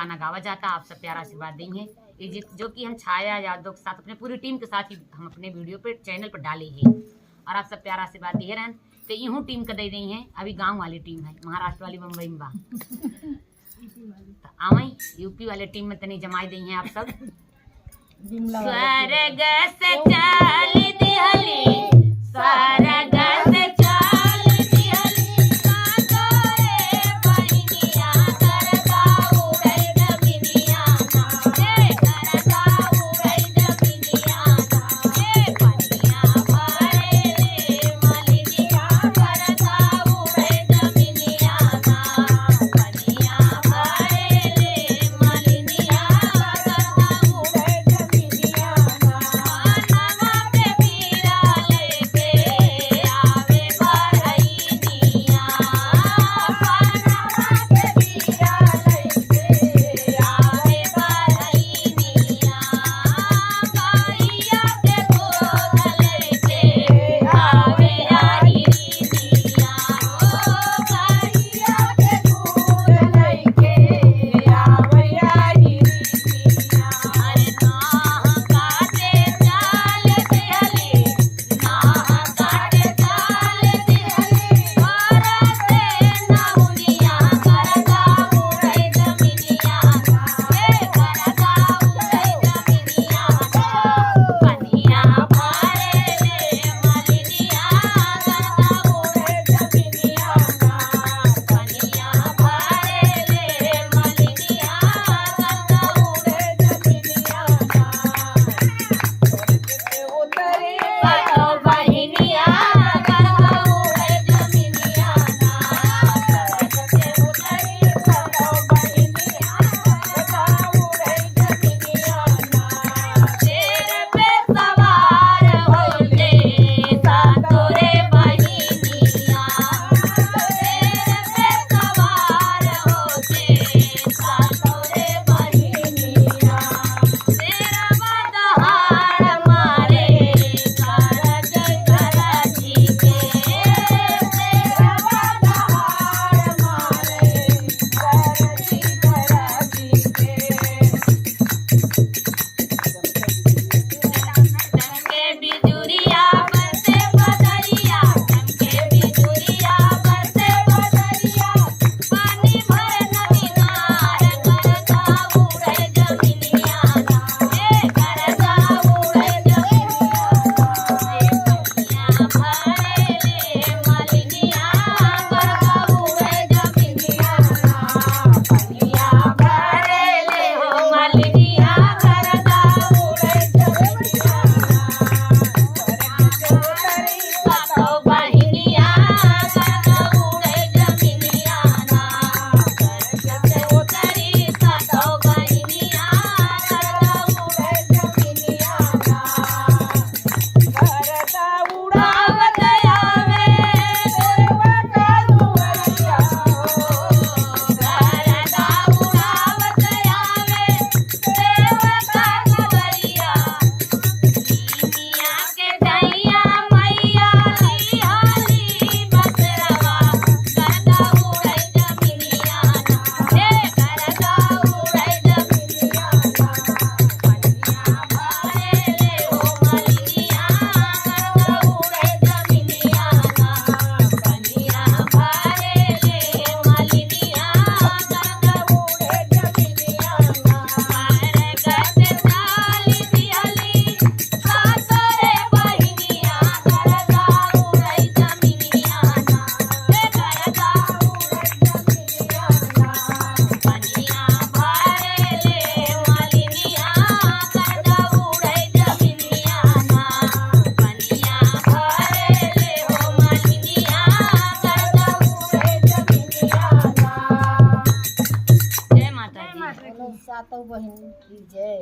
गाना गावा जाता। आप सब प्यारा आशीर्वाद देंगे, जो कि हम छाया यादव के साथ अपने पूरी टीम के साथ ही हम अपने वीडियो पे चैनल पर डाले हैं और आप सब प्यारा आशीर्वाद दिए रहन। तो यूँ टीम का दे रही हैं, अभी गांव वाली टीम है, महाराष्ट्र वाली मुंबई में बा आवई यूपी वाले टीम में तनी जमाई दी हैं आप सब। स्वर्ग से चल दिहली, स्वर्ग से चल दिहली, सागरे बहिनिया करदा उड़ै जमिनिया ना, हे करदा उड़ै जमिनिया ना, हे पनिया भरे ले मलिनिया करदा उड़ै जमिनिया ना, पनिया भरे ले मलिनिया करदा उड़ै जमिनिया ना, नवा पे पीरा लेके आवे बरैनिया, नवा पे पीरा लेके आवे बरैनिया, गैया के दूध लेके आवे आहिरिनिया, ओ गैया के दूध लेके आवे आहिरिनिया, अरे नाह काटे चाल दिहली, नाह काटे चाल दिहली, करते नहुनिया करदा उड़ै जमिनिया ना, हे करदा उड़ै जमिनिया ना, पनिया भरे ले मलिनिया करदा उड़ै जमिनिया ना, पनिया भरे ले मलिनिया करदा उड़ै जमिनिया ना, सातो बहिनिया करदा उड़ै जमिनिया ना, स्वर्ग से उतरी सातो बहिनिया करदा उड़ै जमिनिया ना, शेर पे सवार होले सातो रे बहिनिया, शेर पे सवार होले सातो रे बहिनिया, शेरवा दहाड़ मारे गरज गरजी के, शेरवा दहाड़ मारे गरजी गरजी के, चमके बिजुरिया बरसे बदरिया, चमके बिजुरिया बरसे बदरिया, पानी भर नदी नार करदा उड़ै जमिनिया ना, हे करदा उड़ै जमिनिया ना, हे पनिया भरे ले मलिनिया करदा उड़ै जमिनिया ना, पनिया भरे ले हो मलिनिया करदा उड़ै जमिनिया ना, सातो बहिनिया करदा उड़ै जमिनिया ना, स्वर्ग से उतरी सातो बहिनिया करदा उड़ै जमिनिया ना, करदा उड़ावत आवे देवा का दुवरिया हो, करदा उड़ावत आवे देवा का दुवरिया, दुनिया के दैया मैया लिहाली बसरवा करदा उड़ै जमिनिया ना, हे करदा उड़ै जमिनिया ना, पनिया भरे ले हो मलिनिया करदा उड़ै जमिनिया ना, पनिया भरे ले मलिनिया करदा उड़ै जमिनिया ना, स्वर्ग से चल दिहली, सातो रे बहिनिया करदा उड़ै जमिनिया ना, हे करदा उड़ै जमिनिया ना, पनिया भरे ले मलिनिया करदा उड़ै जमिनिया ना, पनिया भरे ले हो मलिनिया करदा उड़ै जमिनिया ना। जय माता दी। सातों बहन की जय।